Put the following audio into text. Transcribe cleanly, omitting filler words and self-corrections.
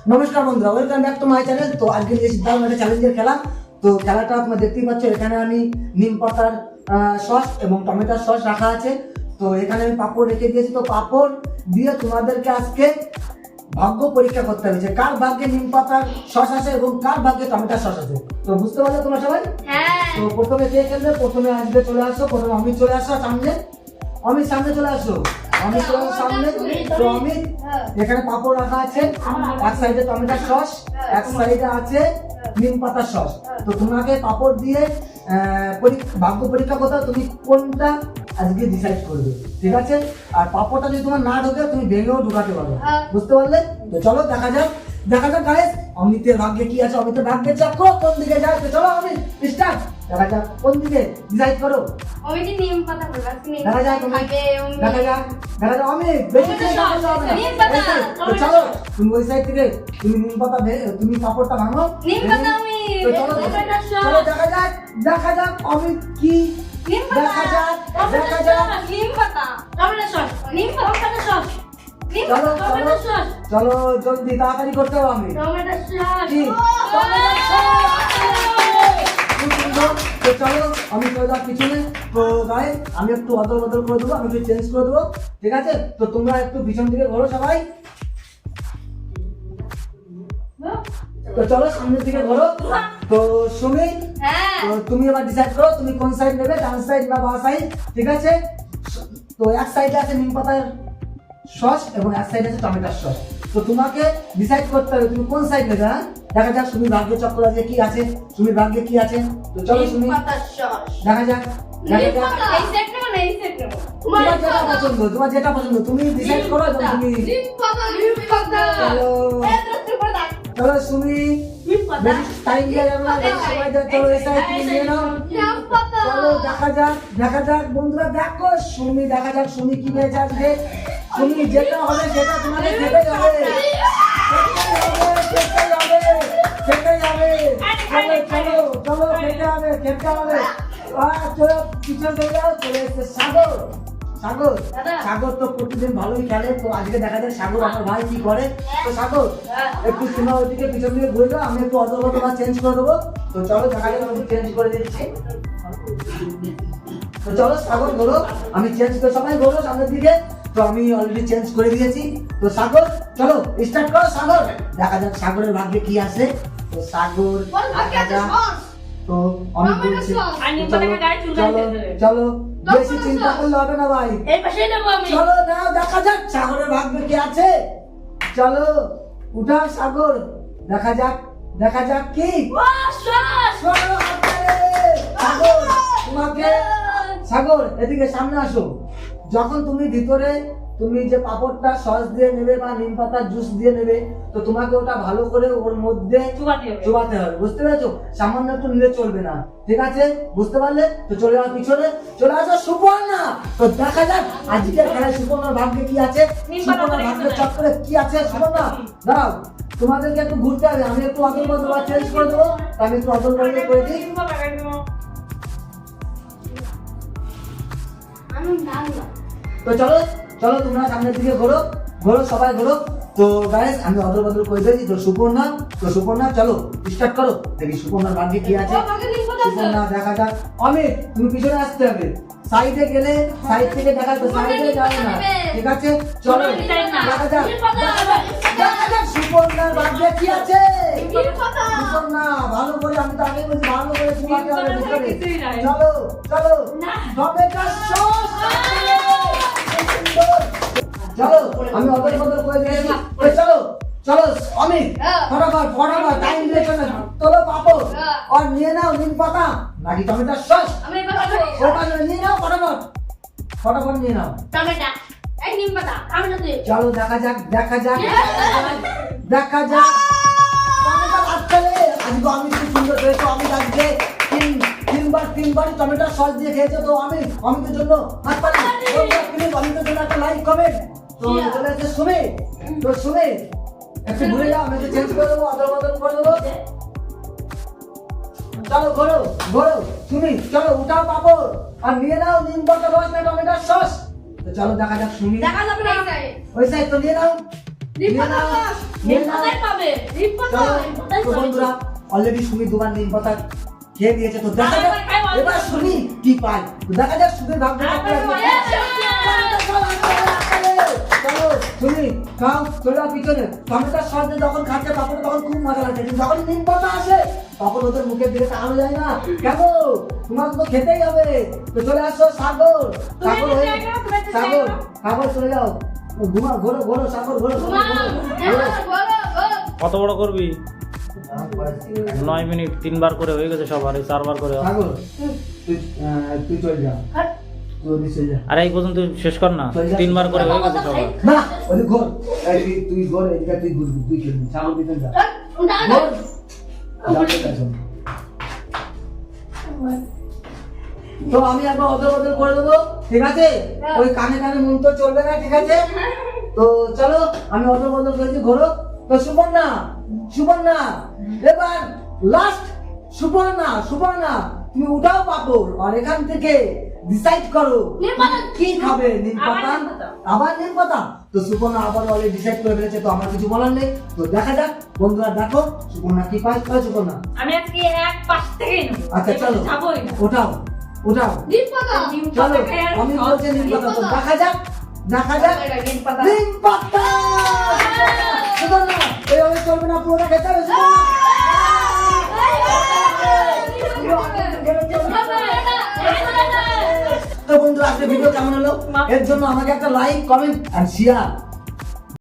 নমস্কার বন্ধুরা, welcome back to my channel. তো আজকে নিয়ে এসেছি দারুণ একটা চ্যালেঞ্জের খেলা। তো খেলাটা তোমরা দেখতেই পাচ্ছ, এখানে আমি নিম পাতার সস এবং টমেটোর সস রাখা আছে। তো এখানে আমি পাঁপড় রেখে দিয়েছি। তো পাঁপড় দিয়ে তোমাদেরকে আজকে ভাগ্য পরীক্ষা করতে হবে যে কার ভাগ্যে নিম পাতার সস আছে এবং কার ভাগ্যে টমেটোর সস আছে। তো বুঝতে পারলে তোমরা সবাই? হ্যাঁ। তো প্রথমে কে খেলবে? প্রথমে আজকে চলে আসো, প্রথমে অমিত চলে আসো সামনে। অমিত সামনে চলে আসো, অমিত চলে আসো সামনে। তো অমিত, এখানে পাঁপড় রাখা আছে, এক সাইডে টমেটোর সস, এক সাইডে আছে নিম পাতার সস। তো তোমাকে পাঁপড় দিয়ে ভাগ্য পরীক্ষা করতে হবে, তুমি কোনটা আজকে ডিসাইড করবে, ঠিক আছে? আর পাঁপড়টা যদি তোমার না ঢোকে তুমি ভেঙেও ঢোকাতে পারো, বুঝতে পারলে? তো চলো দেখা যাক, দেখা যাক গাইস অমিতের ভাগ্যে কি আছে, অমিতের ভাগ্যে চক্র কোন দিকে যায়। তো চলো অমিত স্টার্ট, দেখা যাক কোন দিকে ডিসাইড করো। অমিত নিম পাতা বলবা, নিম দেখা যাক খাবে দেখা যাক দেখা যাক অমিত বেশি চেষ্টা করতে হবে না। নিম পাতা, তো চলো তুমি ওই সাইড থেকে তুমি নিম পাতা তুমি পাঁপড়টা ভাঙো। নিম পাতা আমি তো চলো চলো দেখা যাক অমিত কি নিম পাতা, দেখা যাক দেখা যাক। নিম পাতা টমেটো সস, নিম পাতা টমেটো সস, নিম চলো পাতা টমেটো সস, চলো জলদি তাড়াতাড়ি করতে হবে। আমি টমেটো সস কি? খুব সুন্দর। তো চলো আমি চলে যাক পিছনে। তো গাইস আমি একটু অদল বদল করে দেবো, আমি একটু চেঞ্জ করে দেবো, ঠিক আছে? তো তোমরা একটু পিছন দিকে ঘোরো সবাই। তো চলো সামনের দিকে ঘোরো। তো সুমি, হ্যাঁ তো তুমি এবার ডিসাইড করো তুমি কোন সাইড নেবে, ডান সাইড না বাঁ সাইড, ঠিক আছে? তো এক সাইডে আছে নিম পাতার সস এবং এক সাইডে আছে টমেটোর সস। তো তোমাকে ডিসাইড করতে হবে তুমি কোন সাইড নেবে। হ্যাঁ, দেখা যাক সুমির ভাগ্য চক্র আছে কি আছে, সুমির ভাগ্যে কি আছে। তো চলো সুমি, নিম পাতা সস, দেখা যাক দেখা নিম যাক পাতা এই সেট নেব না এই সেট নেব, তোমার যেটা পছন্দ, তোমার যেটা পছন্দ তুমি ডিসাইড করো এবং তুমি নিম পাতা চলো এত করে দাও চলো সুমি, নিম পাতা বেশি টাইম দিয়ে যাবে না, বেশি সময় দিয়ে চলো এই সাইড তুমি নিয়ে নাও। নিম পাতা চলো দেখা যাক বন্ধুরা, দেখো সুমি, দেখা যাক সুমি কি নিয়ে যাচ্ছে। সুমি যেটা হবে সেটা তোমাকে খেতেই হবে, খেতেই হবে, খেতেই হবে, খেতেই হবে। চলো চলো চলো খেতে হবে, খেতে হবে। চলো পিছন চলে যাও, চলে এসছে সাগর। সাগর সাগর তো প্রতিদিন ভালোই খেলে। তো আজকে দেখা যায় সাগর আমার ভাই কি করে। তো সাগর একটু সীমা ওইদিকে পিছন দিকে ঘুরে যাও, আমি একটু অদল চেঞ্জ করে দেবো। তো চলো দেখা যাক, আমি চেঞ্জ করে দিচ্ছি। তো চলো সাগর ঘোরো, আমি চেঞ্জ করে সবাই ঘোরো সামনের দিকে। তো আমি অলরেডি চেঞ্জ করে দিয়েছি। তো সাগর চলো স্টার্ট করো সাগর, দেখা যাক সাগরের ভাগ্যে কি আছে। তো সাগর দেখা যাক। তো আমি বলছি চলো চলো বেশি চিন্তা করলে হবে না ভাই, এই পাশে নেব আমি, চলো নাও দেখা যাক সাগরের ভাগ্যে কি আছে। চলো উঠাও সাগর, দেখা যাক কি। চলো সাগর তোমাকে, সাগর এদিকে সামনে আসো। যখন তুমি ভিতরে তুমি যে পাঁপড়টা সস দিয়ে নেবে বা নিম পাতার জুস দিয়ে নেবে, তো তোমাকে ওটা ভালো করে ওর মধ্যে চুবাতে হবে, বুঝতে পেরেছো? সামান্য একটু নিলে চলবে না, ঠিক আছে? বুঝতে পারলে? তো চলে যাও পিছনে, চলে আসো সুপর্ণা। তো দেখা যাক আজকের খেলায় সুপর্ণার ভাগ্যে কি আছে, সুপর্ণার ভাগ্যের চক্করে কি আছে। সুপর্ণা দাঁড়াও, তোমাদেরকে একটু ঘুরতে হবে, আমি একটু অদল বদল চেঞ্জ করে দেবো। আমি একটু অদল বদল করে দিই। তো চলো চলো তোমরা সামনের দিকে ঘোরো ঘোরো সবাই ঘোরো। তো গাইস আমি অদল বদল করে দিয়েছি। তো সুপর্ণা চলো স্টার্ট করো, দেখি সুপর্ণার ভাগ্যে কি আছে। সুপর্ণা দেখা যাক। অমিত তুমি পিছনে আসতে হবে, সাইডে গেলে সাইড থেকে দেখা যাবে, সাইডে যাবে না, ঠিক আছে? চলো দেখা যাক সুপর্ণার ভাগ্যে কি আছে। সুপর্ণা ভালো করে, আমি তো আগে বলছি ভালো করে চুমাতে হবে ভিতরে। চলো চলো টমেটো সস, চলো আমি অদল বদল করে দিয়েছি। চলো চলো অমিত ফটাফট টাইম দিয়েছো না, চলো পাপড় আর নিয়ে নাও নিম পাতা নাকি টমেটোর সস, ওটা নিয়ে নাও ফটাফট নিয়ে নাও। চলো দেখা যাক টমেটো আসলে আজকে আমি খুব সুন্দর খেয়েছো। আমি আজকে তিনবারই টমেটো সস দিয়ে খেয়েছো। তো আমি অমিতের জন্য হাত পারি, প্লিজ অমিতের জন্য একটা লাইক কমেন্ট। তো চলে এসে সুমি একটু ঘুরে যাও, আমি একটু চেঞ্জ করে দেবো, অদল বদল করে দেবো। চলো ঘোরো সুমি, চলো উঠাও পাপড় আর নিয়ে নাও নিম পাতা রস না টমেটোর সস। তো চলো দেখা যাক সুমি ওই সাইড তো নিয়ে নাও নিম পাতাই পাবে নিম পাতা চলো নিম পাতাই তো পাবে বন্ধুরা অলরেডি সুমি দুবার নিম পাতা খেয়ে দিয়েছে তো দেখা যাক এবার শুনি কি পাই তো দেখা যাক সুমির ভাগ্যটা কি আছে। চলো শুনি খাও চলে যাও পিছনে টমেটোর সঙ্গে যখন খাচ্ছে তখন খুব মজা লাগছে কিন্তু যখন নিম পাতা আসে তখন ওদের মুখের দিকে তাকানো যায় না কেন তোমার তো খেতেই হবে তো চলে আসো সাগর সাগর হয়ে সাগর সাগর চলে যাও ঘুমা ঘোরো ঘোরো সাগর ঘোরো কত বড় করবি 9 মিনিট 3 বার করে হয়ে গেছে সবার এই 4 বার করে সাগর তুই চল যা তুই চলে যা আরে এই পর্যন্ত শেষ কর না 3 বার করে হয়ে গেছে সবার না ওই ঘোর তুই ঘোর এদিকে তুই ঘুরবি তুই খেলবি সাগর পিছন যা ঘোর যাবে কাছে তো আমি একবার অদল বদল করে দেবো ঠিক আছে ওই কানে কানে মন তো চলবে না ঠিক আছে তো চলো আমি অদল বদল করেছি ঘোরো তো সুবর্ণা সুবর্ণা এবার লাস্ট সুবর্ণা তুমি উঠাও পাপড় আর এখান থেকে ডিসাইড করো নিম পাতা। কি খাবে নিম পাতা আবার নিম পাতা। আবার নিম পাতা তো সুবর্ণা আবার অলরেডি ডিসাইড করে ফেলেছে তো আমার কিছু বলার নেই তো দেখা যাক বন্ধুরা দেখো সুবর্ণা কি পায় সুবর্ণা আমি আজকে এক পাশ থেকেই নেব আচ্ছা চলো যাবই না ওঠাও নিম পাতা নিম চলো পাতা খেয়ে আর আমি সব বলছি নিম পাতা তো দেখা যাক নিম পাতা নিম পাতা সুবর্ণা এইভাবে চলবে না পুরোটা খেতে হবে তো বন্ধুরা আজকে ভিডিও কেমন হলো এর জন্য আমাকে একটা লাইক কমেন্ট আর শেয়ার